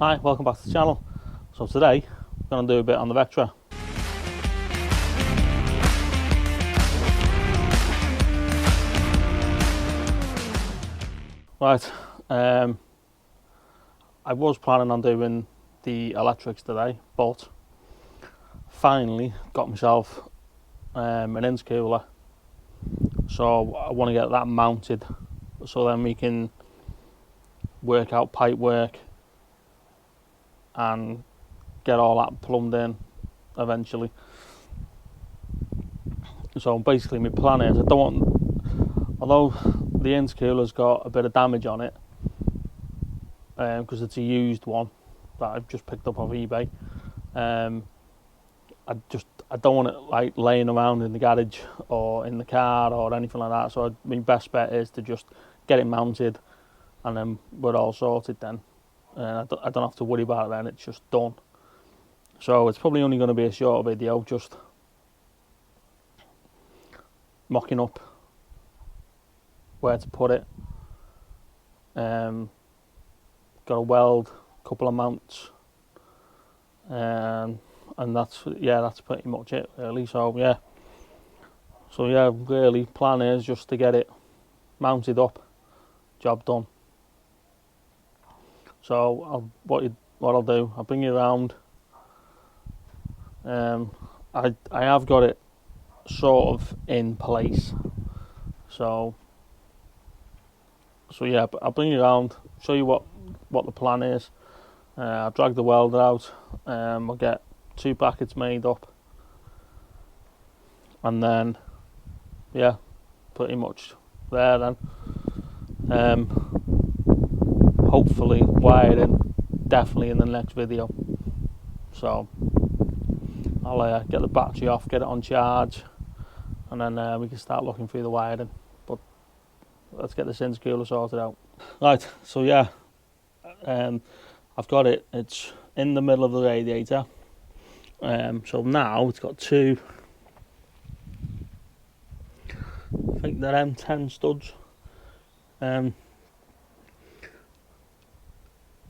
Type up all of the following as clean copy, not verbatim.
Hi, welcome back to the channel. So today, I'm going to do a bit on the Vectra. Right, I was planning on doing the electrics today, but finally got myself an intercooler. So I want to get that mounted so then we can work out pipe work and get all that plumbed in eventually. So basically my plan is, I don't want, although the intercooler's got a bit of damage on it, because it's a used one that I've just picked up off eBay, I don't want it like laying around in the garage or in the car or anything like that. So my best bet is to just get it mounted and then we're all sorted then. I don't have to worry about it then, it's just done. So it's probably only going to be a short video, just mocking up where to put it. Got to weld a couple of mounts, and that's pretty much it really. So really plan is just to get it mounted up, job done. So what I'll do, I'll bring you around. I have got it sort of in place, so yeah, but I'll bring you around, show you what the plan is. I'll drag the welder out, I'll get 2 brackets made up, and then pretty much there then. Hopefully wiring definitely in the next video. So I'll get the battery off, get it on charge, and then we can start looking through the wiring. But let's get this intercooler sorted out. Right, so I've got it. It's in the middle of the radiator. So now it's got 2, I think they're M10 studs.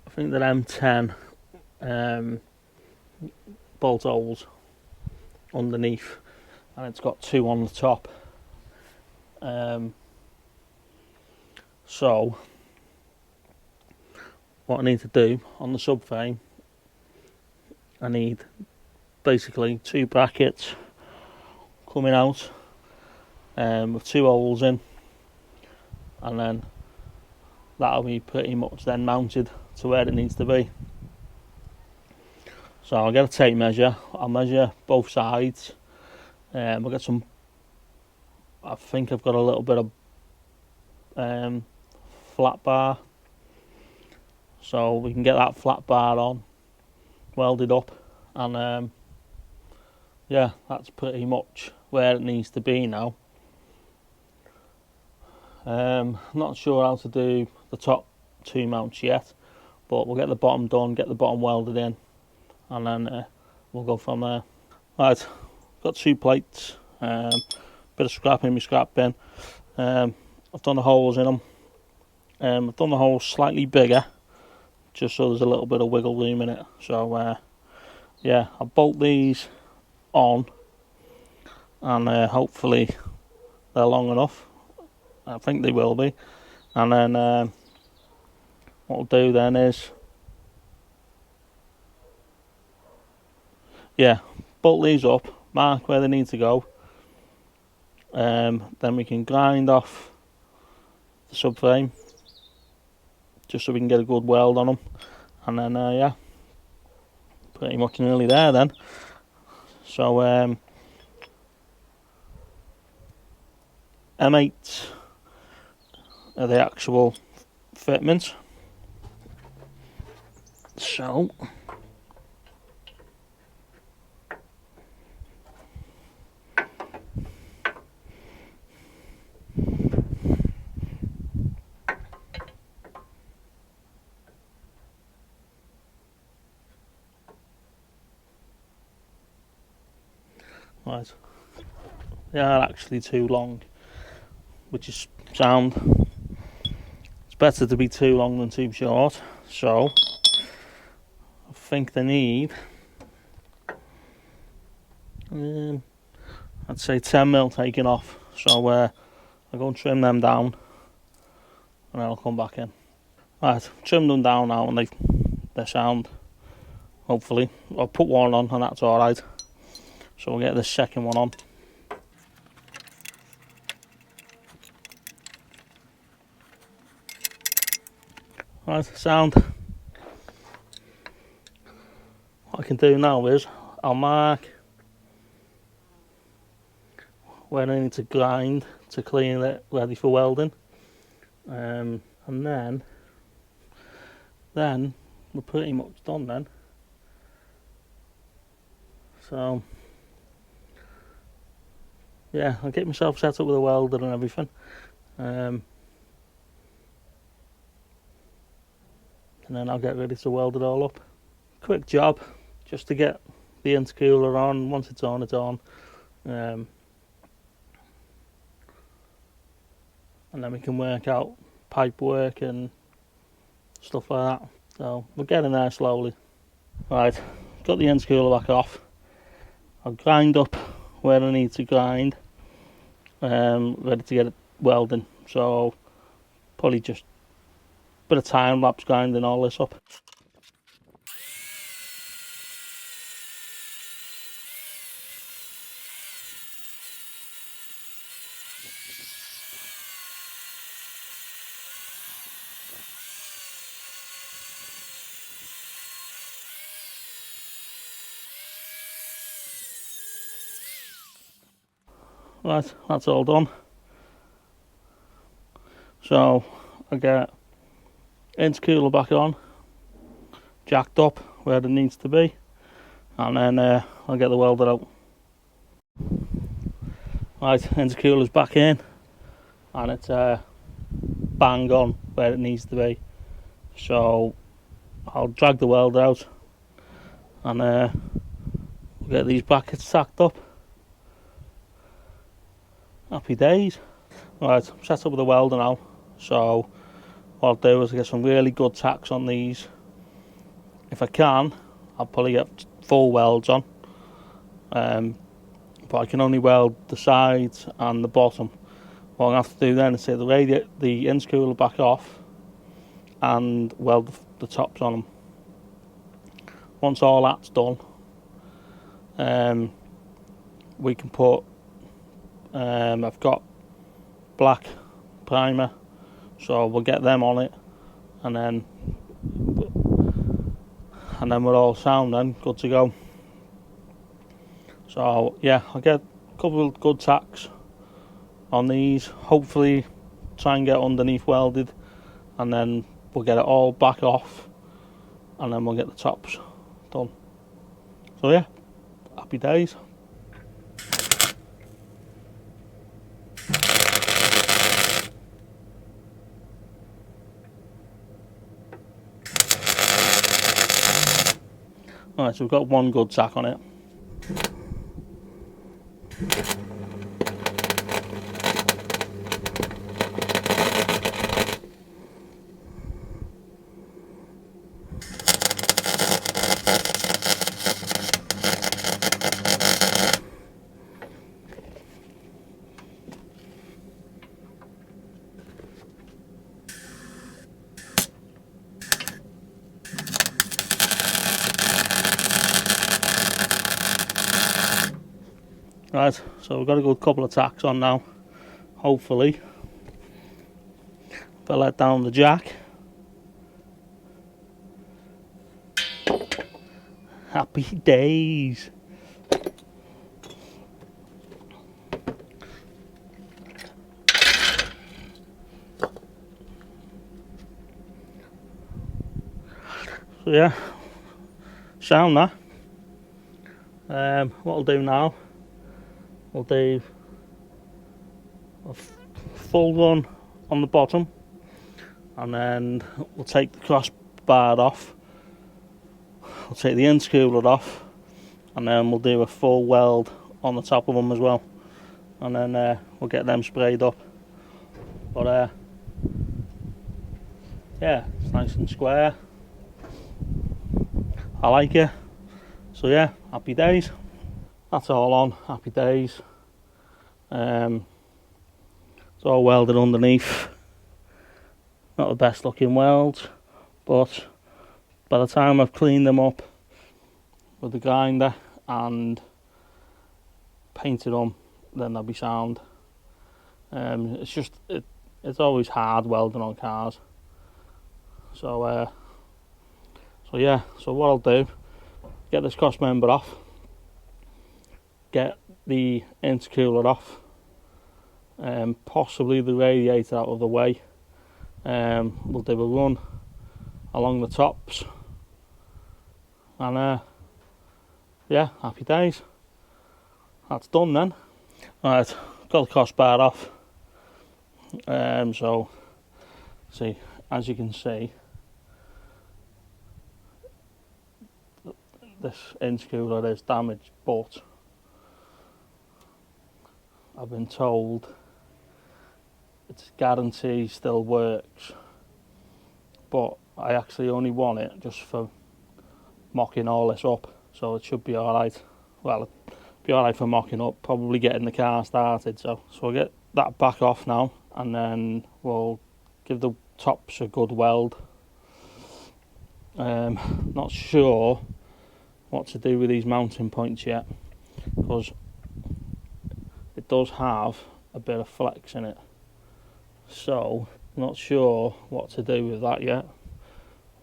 I think they're M10 bolt holes underneath, and it's got 2 on the top. So what I need to do on the subframe, I need basically 2 brackets coming out with 2 holes in, and then that'll be pretty much then mounted to where it needs to be. So I'll get a tape measure, I'll measure both sides. I'll get some, I think I've got a little bit of flat bar, so we can get that flat bar on, welded up, and that's pretty much where it needs to be now. Not sure how to do the top 2 mounts yet, but we'll get the bottom done, get the bottom welded in, and then we'll go from there. Right, got 2 plates, bit of scrap in my scrap bin. I've done the holes in them. I've done the holes slightly bigger, just so there's a little bit of wiggle room in it. So I'll bolt these on, and hopefully they're long enough. I think they will be. And then what we'll do then is bolt these up, mark where they need to go, then we can grind off the subframe just so we can get a good weld on them, and then pretty much nearly there then. So M8 are the actual fitments. So right, they are actually too long, which is sound. It's better to be too long than too short. So I think they need, I'd say 10mm taking off. So I'll go and trim them down, and then I'll come back in. Right, trim them down now, and they're sound. Hopefully, I'll put one on, and that's all right. So we'll get this second one on. Right, sound. What I can do now is I'll mark where I need to grind to clean it ready for welding, and then we're pretty much done then. So yeah, I'll get myself set up with a welder and everything, and then I'll get ready to weld it all up. Quick job just to get the intercooler on. Once it's on, it's on. And then we can work out pipe work and stuff like that. So we're getting there slowly. Right, got the intercooler back off. I'll grind up where I need to grind, ready to get it welding. So probably just a bit of time lapse grinding all this up. Right, that's all done. So I get intercooler back on, jacked up where it needs to be, and then I'll get the welder out. Right, intercooler's back in, and it's bang on where it needs to be. So I'll drag the welder out, and we'll get these brackets tacked up. Happy days. Right, I'm set up with the welder now, so what I'll do is get some really good tacks on these. If I can, I'll probably get full welds on, but I can only weld the sides and the bottom. What I'm going to have to do then is take the intercooler back off and weld the tops on them. Once all that's done, we can put, I've got black primer, so we'll get them on it, and then we're all sound then, good to go. So yeah, I'll get a couple of good tacks on these, hopefully try and get underneath welded, and then we'll get it all back off, and then we'll get the tops done. So yeah, happy days. Alright, so we've got one good tack on it. Right, so we've got a good couple of tacks on now, hopefully. If I let down the jack, happy days. So yeah, sound that. What I'll do now, we'll do a full run on the bottom, and then we'll take the crossbar off, we'll take the intercooler off, and then we'll do a full weld on the top of them as well, and then we'll get them sprayed up. But yeah, it's nice and square. I like it. So yeah, happy days. That's all on, happy days. It's all welded underneath. Not the best looking welds, but by the time I've cleaned them up with the grinder and painted them, then they'll be sound. It's always hard welding on cars. So yeah, so what I'll do, get this cross member off, get the intercooler off, possibly the radiator out of the way. We'll do a run along the tops, and yeah, happy days. That's done then. Right, got the crossbar off. So see, as you can see, this intercooler is damaged, but I've been told its guarantee still works, but I actually only want it just for mocking all this up, so it should be alright. Well, it'll be alright for mocking up, probably getting the car started. So I'll get that back off now, and then we'll give the tops a good weld. Not sure what to do with these mounting points yet, because it does have a bit of flex in it, so not sure what to do with that yet,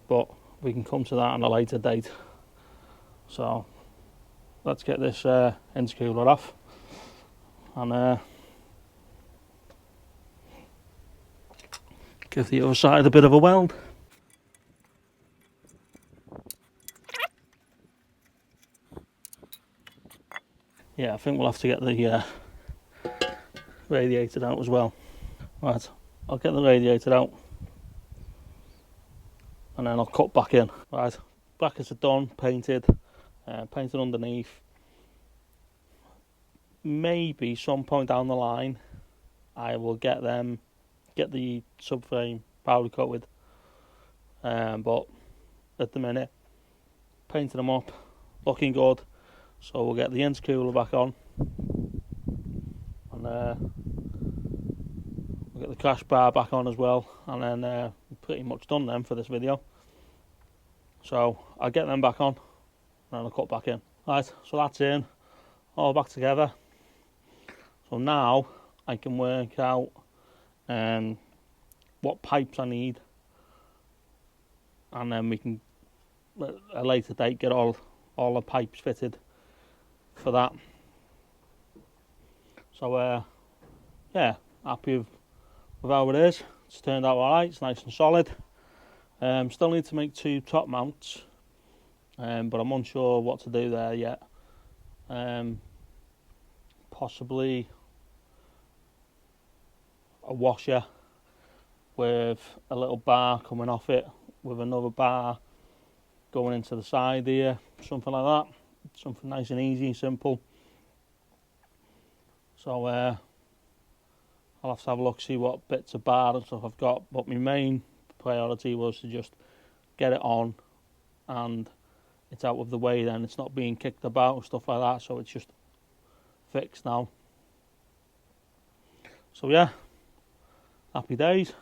but we can come to that on a later date. So let's get this intercooler off and give the other side a bit of a weld. Yeah, I think we'll have to get the radiator out as well. Right, I'll get the radiator out and then I'll cut back in. Right, brackets are done, painted, painted underneath. Maybe some point down the line I will get the subframe powder coated, but at the minute painted them up, looking good. So we'll get the intercooler back on, and we'll get the crash bar back on as well, and then we're pretty much done then for this video. So I'll get them back on and I'll cut back in. Right, so that's in, all back together. So now I can work out what pipes I need, and then we can at a later date get all the pipes fitted for that. So yeah, happy with how it is. It's turned out alright, it's nice and solid. Still need to make 2 top mounts, but I'm unsure what to do there yet. Possibly a washer with a little bar coming off it, with another bar going into the side here, something like that. Something nice and easy, simple. So I'll have to have a look, see what bits of bar and stuff I've got, but my main priority was to just get it on and it's out of the way then, it's not being kicked about and stuff like that, so it's just fixed now. So yeah, happy days.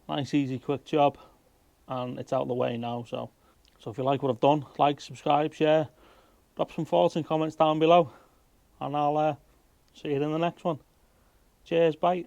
Nice, easy, quick job, and it's out of the way now. So if you like what I've done, like, subscribe, share, drop some thoughts and comments down below, and I'll see you in the next one. Cheers, bye.